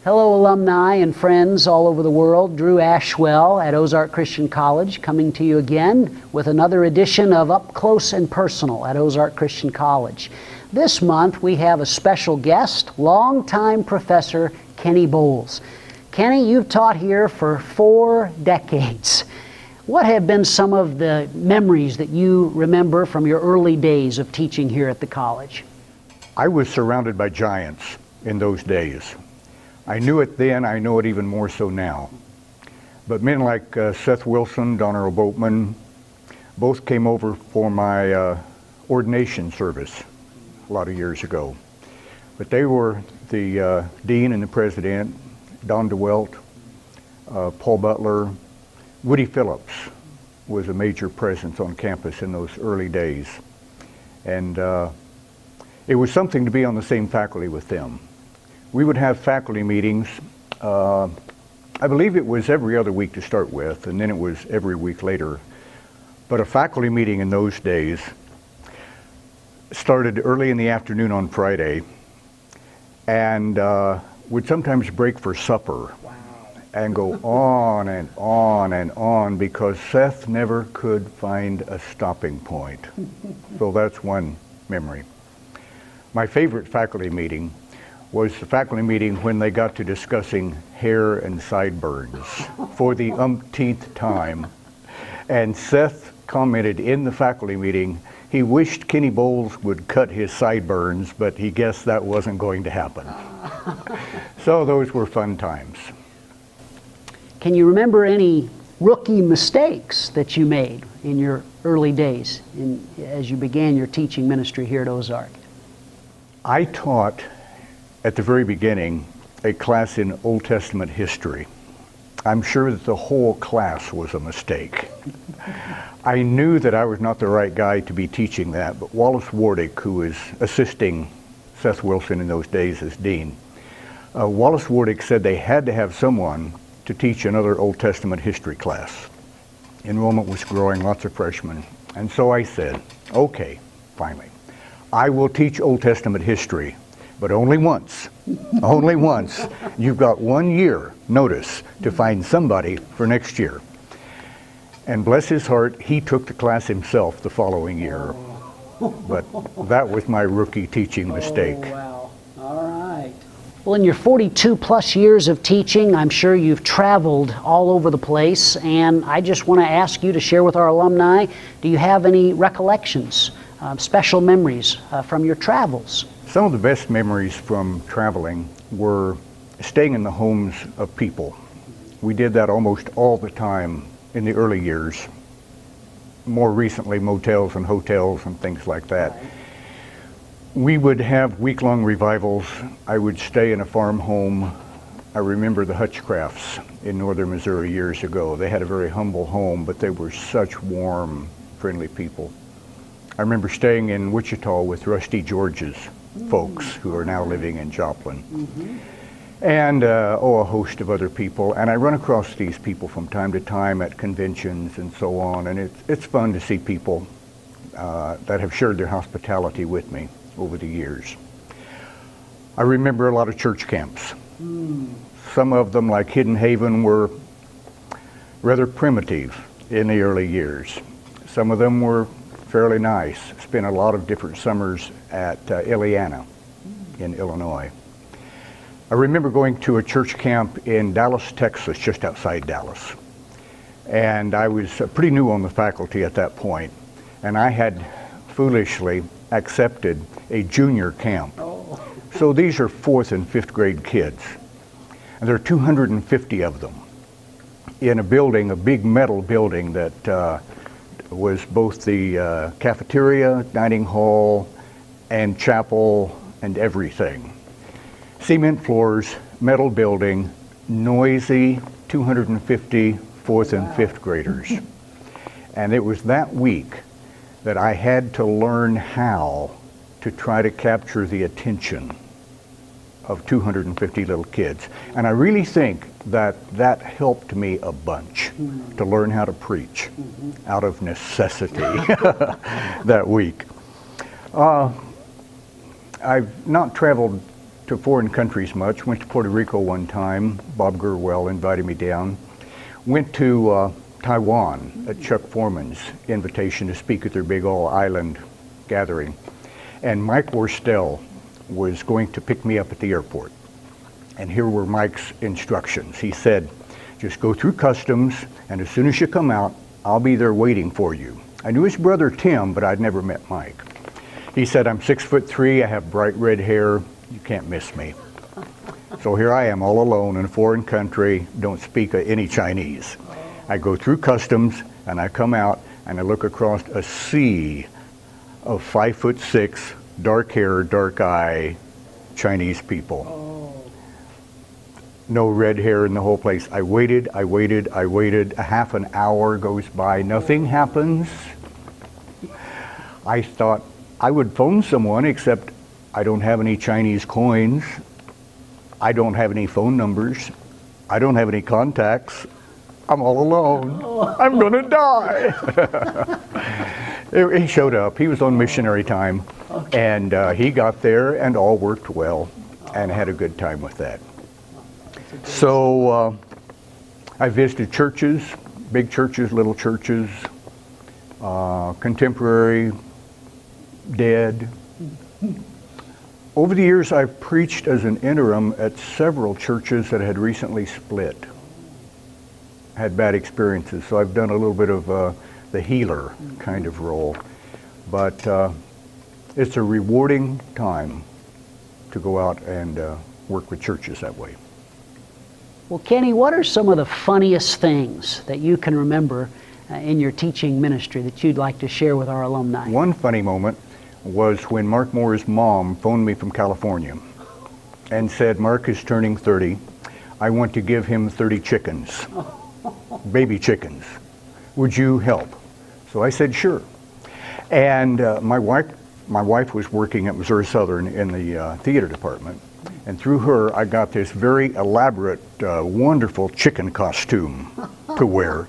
Hello, alumni and friends all over the world. Dru Ashwell at Ozark Christian College coming to you again with another edition of Up Close and Personal at Ozark Christian College. This month we have a special guest, longtime Professor Kenny Boles. Kenny, you've taught here for 4 decades. What have been some of the memories that you remember from your early days of teaching here at the college? I was surrounded by giants in those days. I knew it then, I know it even more so now. But men like Seth Wilson, Don Earl Boatman, both came over for my ordination service a lot of years ago. But they were the dean and the president, Don DeWelt, Paul Butler, Woody Phillips was a major presence on campus in those early days. And it was something to be on the same faculty with them. We would have faculty meetings, I believe it was every other week to start with, and then it was every week later. But a faculty meeting in those days started early in the afternoon on Friday and would sometimes break for supper. Wow. And go on and on and on because Seth never could find a stopping point. So that's one memory. My favorite faculty meeting was the faculty meeting when they got to discussing hair and sideburns for the umpteenth time. And Seth commented in the faculty meeting, he wished Kenny Boles would cut his sideburns, but he guessed that wasn't going to happen. So those were fun times. Can you remember any rookie mistakes that you made in your early days as you began your teaching ministry here at Ozark? I taught at the very beginning a class in Old Testament history. I'm sure that the whole class was a mistake. I knew that I was not the right guy to be teaching that, but Wallace Wardick, who was assisting Seth Wilson in those days as dean, Wallace Wardick said they had to have someone to teach another Old Testament history class. Enrollment was growing, lots of freshmen. And so I said, okay, finally, I will teach Old Testament history, but only once, only once. You've got 1 year notice to find somebody for next year. And bless his heart, he took the class himself the following year. But that was my rookie teaching mistake. Oh, wow. All right. Well, in your 42 plus years of teaching, I'm sure you've traveled all over the place, and I just want to ask you to share with our alumni, do you have any recollections, special memories from your travels? Some of the best memories from traveling were staying in the homes of people. We did that almost all the time in the early years. More recently, motels and hotels and things like that. Right. We would have week-long revivals. I would stay in a farm home. I remember the Hutchcrafts in northern Missouri years ago. They had a very humble home, but they were such warm, friendly people. I remember staying in Wichita with Rusty George's folks who are now living in Joplin. And a host of other people. And I run across these people from time to time at conventions and so on, and it's fun to see people that have shared their hospitality with me over the years. I remember a lot of church camps. Some of them, like Hidden Haven, were rather primitive in the early years. Some of them were fairly nice. Spent a lot of different summers at Ileana in Illinois. I remember going to a church camp in Dallas, Texas, just outside Dallas. And I was pretty new on the faculty at that point, and I had foolishly accepted a junior camp. Oh. So these are 4th and 5th grade kids, and there are 250 of them in a building, a big metal building that was both the cafeteria, dining hall, and chapel, and everything. Cement floors, metal building, noisy, 250 4th and 5th graders. And it was that week that I had to learn how to try to capture the attention of 250 little kids. And I really think that that helped me a bunch to learn how to preach out of necessity that week. I've not traveled to to foreign countries much. Went to Puerto Rico one time. Bob Gurwell invited me down. Went to Taiwan at Chuck Foreman's invitation to speak at their big all-island gathering. And Mike Worstel was going to pick me up at the airport. And here were Mike's instructions. He said, just go through customs, and as soon as you come out, I'll be there waiting for you. I knew his brother Tim, but I'd never met Mike. He said, I'm 6'3", I have bright red hair, you can't miss me. So here I am all alone in a foreign country, don't speak any Chinese. I go through customs, and I come out, and I look across a sea of 5'6", dark hair, dark eye, Chinese people. No red hair in the whole place. I waited. A half an hour goes by, nothing happens. I thought I would phone someone, except I don't have any Chinese coins. I don't have any phone numbers. I don't have any contacts. I'm all alone. I'm gonna die. He showed up. He was on missionary time, and he got there, and all worked well, and had a good time with that. So I visited churches, big churches, little churches, contemporary, dead. Over the years, I've preached as an interim at several churches that had recently split, had bad experiences. So I've done a little bit of the healer kind of role. But it's a rewarding time to go out and work with churches that way. Well, Kenny, what are some of the funniest things that you can remember in your teaching ministry that you'd like to share with our alumni? One funny moment was when Mark Moore's mom phoned me from California and said, Mark is turning 30. I want to give him 30 chickens, baby chickens. Would you help? So I said, sure. And my wife was working at Missouri Southern in the theater department. And through her, I got this very elaborate, wonderful chicken costume to wear.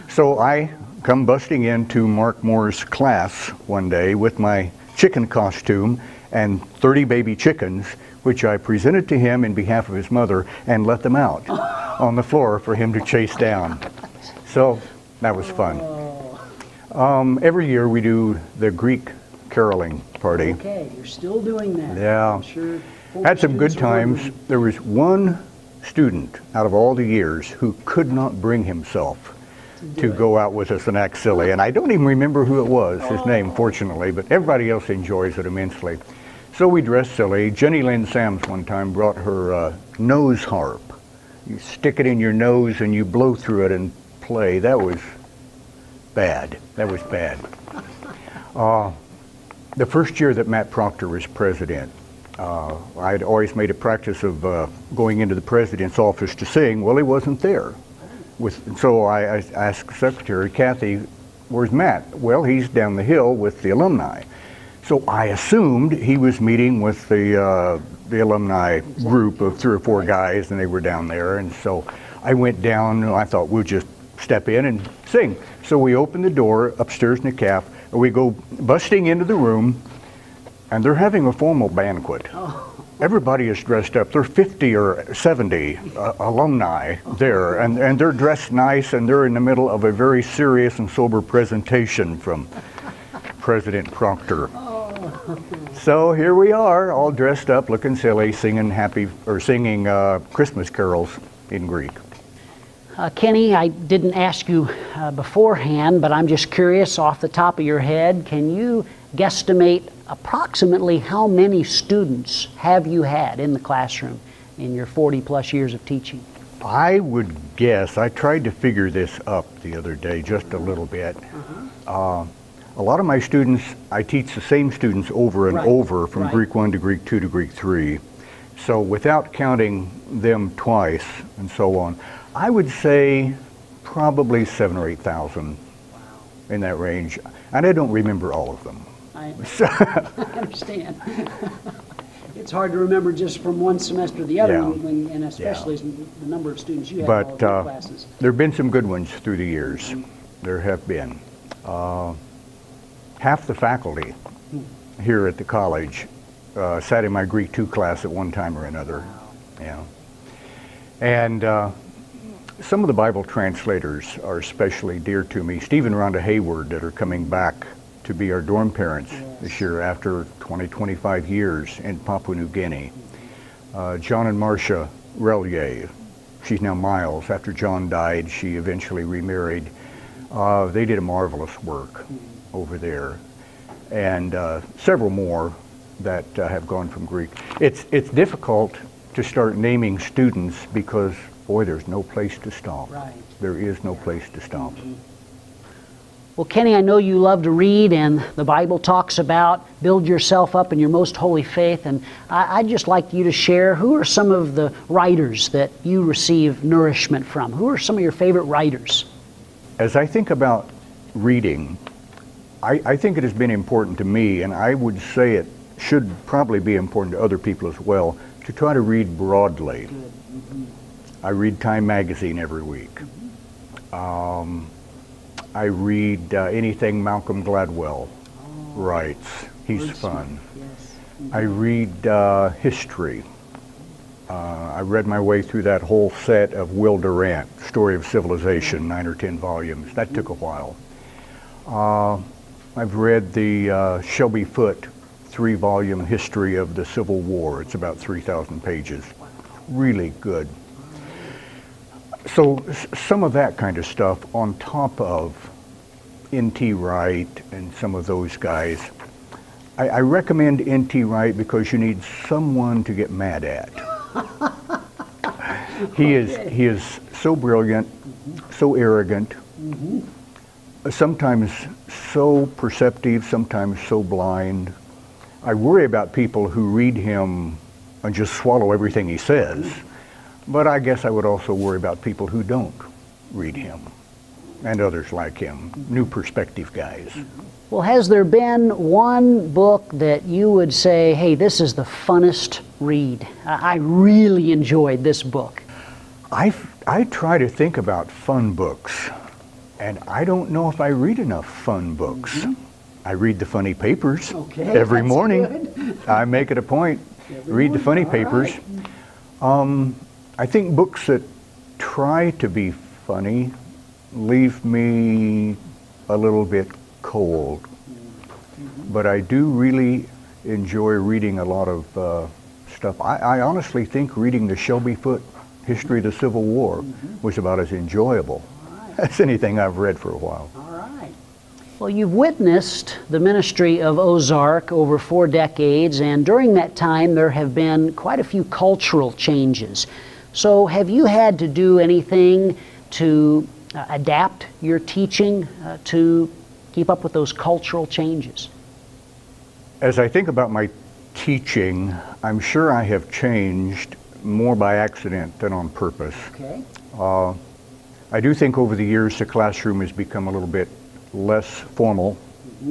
So I come busting into Mark Moore's class one day with my chicken costume and 30 baby chickens, which I presented to him in behalf of his mother and let them out on the floor for him to chase down. So that was fun. Every year we do the Greek caroling party. Okay, you're still doing that. Yeah. I'm sure. Had some good times. There was one student out of all the years who could not bring himself to go out with us and act silly. And I don't even remember who it was, his name, fortunately, but everybody else enjoys it immensely. So we dressed silly. Jenny Lynn Sams one time brought her nose harp. You stick it in your nose and you blow through it and play. That was bad. That was bad. The first year that Matt Proctor was president, I'd always made a practice of going into the president's office to sing. Well, he wasn't there. So I asked Secretary Kathy, where's Matt? Well, he's down the hill with the alumni. So I assumed he was meeting with the alumni group of 3 or 4 guys, and they were down there. And so I went down, and I thought we'll just step in and sing. So we opened the door upstairs in the caf, and we go busting into the room, and they're having a formal banquet. Everybody is dressed up. There are 50 or 70 alumni there, and they're dressed nice, and they're in the middle of a very serious and sober presentation from President Proctor. So here we are, all dressed up, looking silly, singing Christmas carols in Greek. Kenny, I didn't ask you beforehand, but I'm just curious, off the top of your head, can you guesstimate approximately how many students have you had in the classroom in your 40-plus years of teaching? I would guess, I tried to figure this up the other day just a little bit. A lot of my students, I teach the same students over and over from Greek 1 to Greek 2 to Greek 3. So without counting them twice and so on, I would say probably 7,000 or 8,000 in that range. And I don't remember all of them. I understand. It's hard to remember just from one semester to the other, and especially the number of students you have in all of your classes. There have been some good ones through the years. There have been. Half the faculty here at the college sat in my Greek 2 class at one time or another. Yeah. And some of the Bible translators are especially dear to me. Steve and Rhonda Hayward, that are coming back to be our dorm parents this year after 25 years in Papua New Guinea. John and Marcia Relier, she's now Miles. After John died, she eventually remarried. They did a marvelous work over there. And several more that have gone from Greek. It's difficult to start naming students because, boy, there's no place to stop. Right. There is no place to stop. Well, Kenny, I know you love to read, and the Bible talks about build yourself up in your most holy faith, and I'd just like you to share, who are some of the writers that you receive nourishment from? Who are some of your favorite writers? As I think about reading, I think it has been important to me, and I would say it should probably be important to other people as well, to try to read broadly. I read Time magazine every week. I read anything Malcolm Gladwell writes. He's fun. I read history. I read my way through that whole set of Will Durant, Story of Civilization, 9 or 10 volumes. That took a while. I've read the Shelby Foote 3-volume history of the Civil War. It's about 3,000 pages. Really good. So some of that kind of stuff on top of N.T. Wright and some of those guys. I recommend N.T. Wright because you need someone to get mad at. He is so brilliant, so arrogant, sometimes so perceptive, sometimes so blind. I worry about people who read him and just swallow everything he says. But I guess I would also worry about people who don't read him and others like him, new perspective guys. Well, has there been one book that you would say, hey, this is the funnest read? I really enjoyed this book. I try to think about fun books, and I don't know if I read enough fun books. I read the funny papers every morning. Good. I make it a point, read the funny papers. I think books that try to be funny leave me a little bit cold. But I do really enjoy reading a lot of stuff. I honestly think reading the Shelby Foote History of the Civil War was about as enjoyable as anything I've read for a while. Well, you've witnessed the ministry of Ozark over 4 decades, and during that time there have been quite a few cultural changes. So have you had to do anything to adapt your teaching to keep up with those cultural changes? As I think about my teaching, I'm sure I have changed more by accident than on purpose. I do think over the years the classroom has become a little bit less formal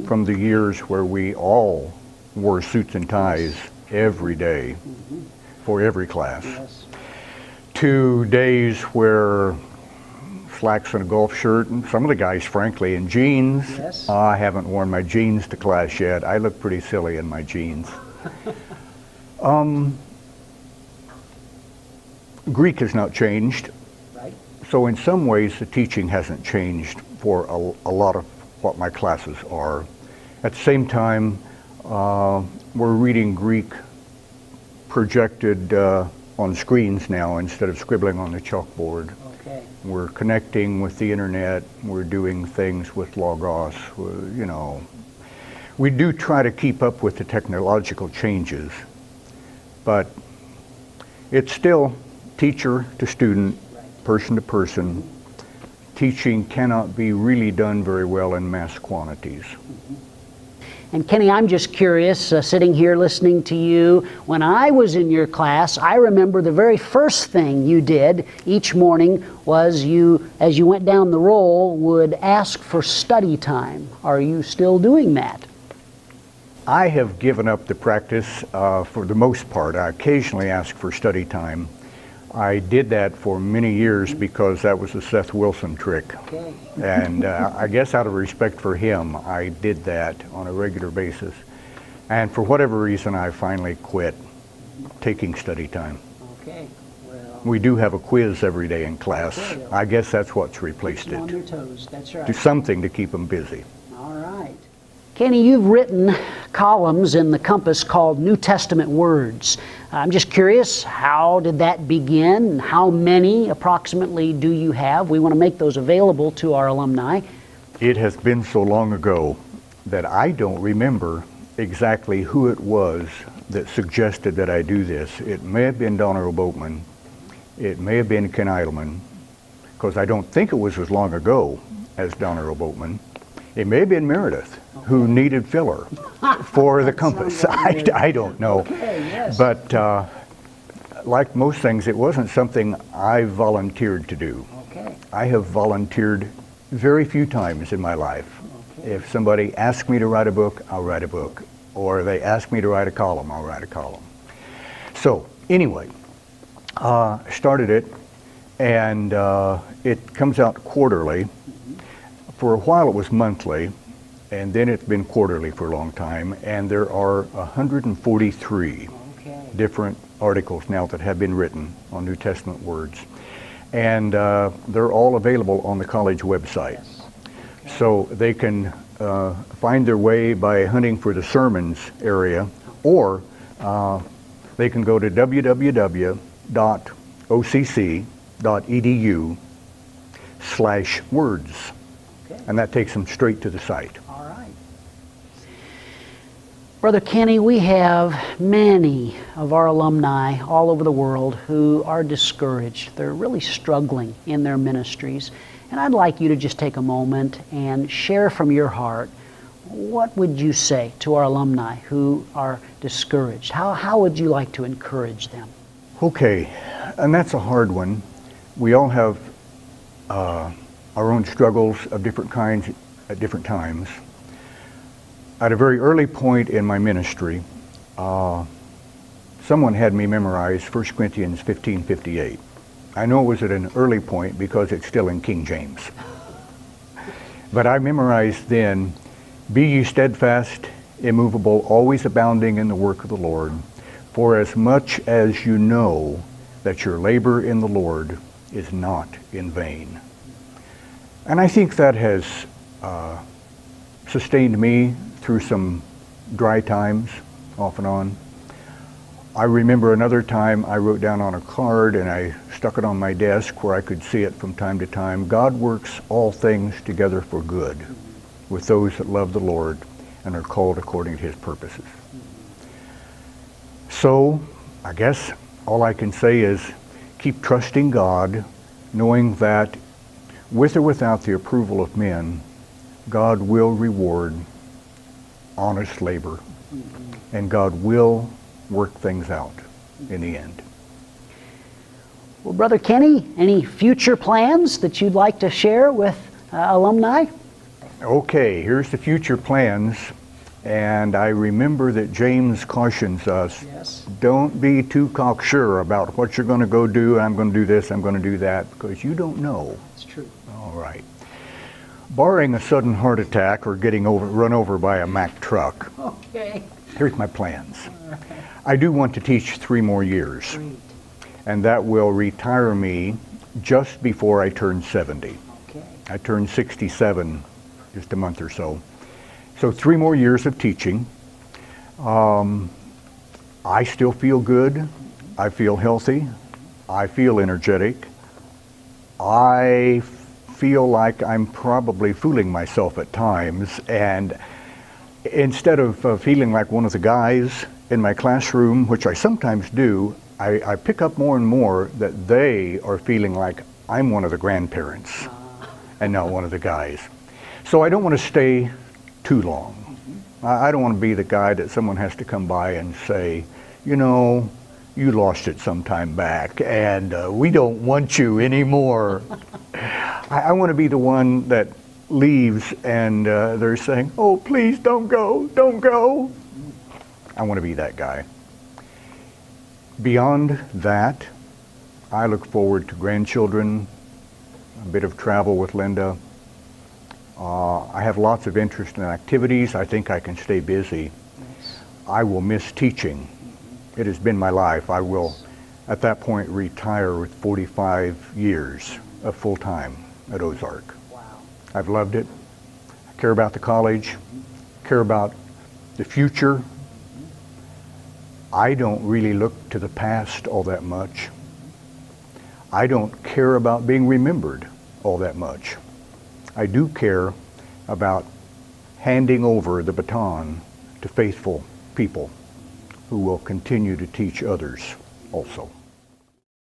from the years where we all wore suits and ties every day for every class to days where slacks and a golf shirt, and some of the guys frankly in jeans. I haven't worn my jeans to class yet. I look pretty silly in my jeans. Greek has not changed, so in some ways the teaching hasn't changed for a lot of what my classes are. At the same time, we're reading Greek projected on screens now instead of scribbling on the chalkboard. We're connecting with the internet. We're doing things with Logos. You know, we do try to keep up with the technological changes, but it's still teacher to student, person to person. Teaching cannot be really done very well in mass quantities. And Kenny, I'm just curious, sitting here listening to you, when I was in your class, I remember the very first thing you did each morning was you, as you went down the roll, would ask for study time. Are you still doing that? I have given up the practice for the most part. I occasionally ask for study time. I did that for many years because that was a Seth Wilson trick. And I guess out of respect for him, I did that on a regular basis. And for whatever reason, I finally quit taking study time. Okay. Well, we do have a quiz every day in class. Okay. I guess that's what's replaced on it. your toes. That's right. Do something to keep them busy. All right. Kenny, you've written columns in the Compass called New Testament Words. I'm just curious, how did that begin? And how many approximately do you have? We want to make those available to our alumni. It has been so long ago that I don't remember exactly who it was that suggested that I do this. It may have been Don Earl Boatman. It may have been Ken Idleman, because I don't think it was as long ago as Don Earl Boatman. It may have been Meredith, who needed filler for the Compass. I don't know. Okay, yes. But like most things, it wasn't something I volunteered to do. Okay. I have volunteered very few times in my life. Okay. If somebody asks me to write a book, I'll write a book. Or they ask me to write a column, I'll write a column. So anyway, started it, and it comes out quarterly. For a while it was monthly, and then it's been quarterly for a long time, and there are 143 different articles now that have been written on New Testament words. And they're all available on the college website. So they can find their way by hunting for the sermons area, or they can go to www.occ.edu/words. And that takes them straight to the site. All right. Brother Kenny, we have many of our alumni all over the world who are discouraged. They're really struggling in their ministries. And I'd like you to just take a moment and share from your heart, what would you say to our alumni who are discouraged? How would you like to encourage them? Okay, and that's a hard one. We all have our own struggles of different kinds at different times. At a very early point in my ministry, someone had me memorize 1 Corinthians 15:58. I know it was at an early point because it's still in King James. But I memorized then, "Be ye steadfast, immovable, always abounding in the work of the Lord, for as much as you know that your labor in the Lord is not in vain." And I think that has sustained me through some dry times, off and on. I remember another time I wrote down on a card and I stuck it on my desk where I could see it from time to time, "God works all things together for good with those that love the Lord and are called according to His purposes." So I guess all I can say is keep trusting God, knowing that with or without the approval of men, God will reward honest labor, and God will work things out in the end. Well, Brother Kenny, any future plans that you'd like to share with alumni? Okay, here's the future plans. And I remember that James cautions us, don't be too cocksure about what you're going to go do. I'm going to do this, I'm going to do that, because you don't know. That's true. All right. Barring a sudden heart attack or getting run over by a Mack truck, Okay. here's my plans. I do want to teach 3 more years. Great. And that will retire me just before I turn 70. Okay. I turned 67 just a month or so. So 3 more years of teaching. I still feel good. I feel healthy. I feel energetic. I feel like I'm probably fooling myself at times. And instead of feeling like one of the guys in my classroom, which I sometimes do, I pick up more and more that they are feeling like I'm one of the grandparents and not one of the guys. So I don't want to stay too long. I don't want to be the guy that someone has to come by and say, you know, you lost it some time back and we don't want you anymore. I want to be the one that leaves and they're saying, oh, please don't go, don't go. I want to be that guy. Beyond that, I look forward to grandchildren, a bit of travel with Linda. I have lots of interest in activities. I think I can stay busy. I will miss teaching. It has been my life. I will, at that point, retire with 45 years of full time at Ozark. Wow. I've loved it. I care about the college, care about the future. I don't really look to the past all that much. I don't care about being remembered all that much. I do care about handing over the baton to faithful people who will continue to teach others also.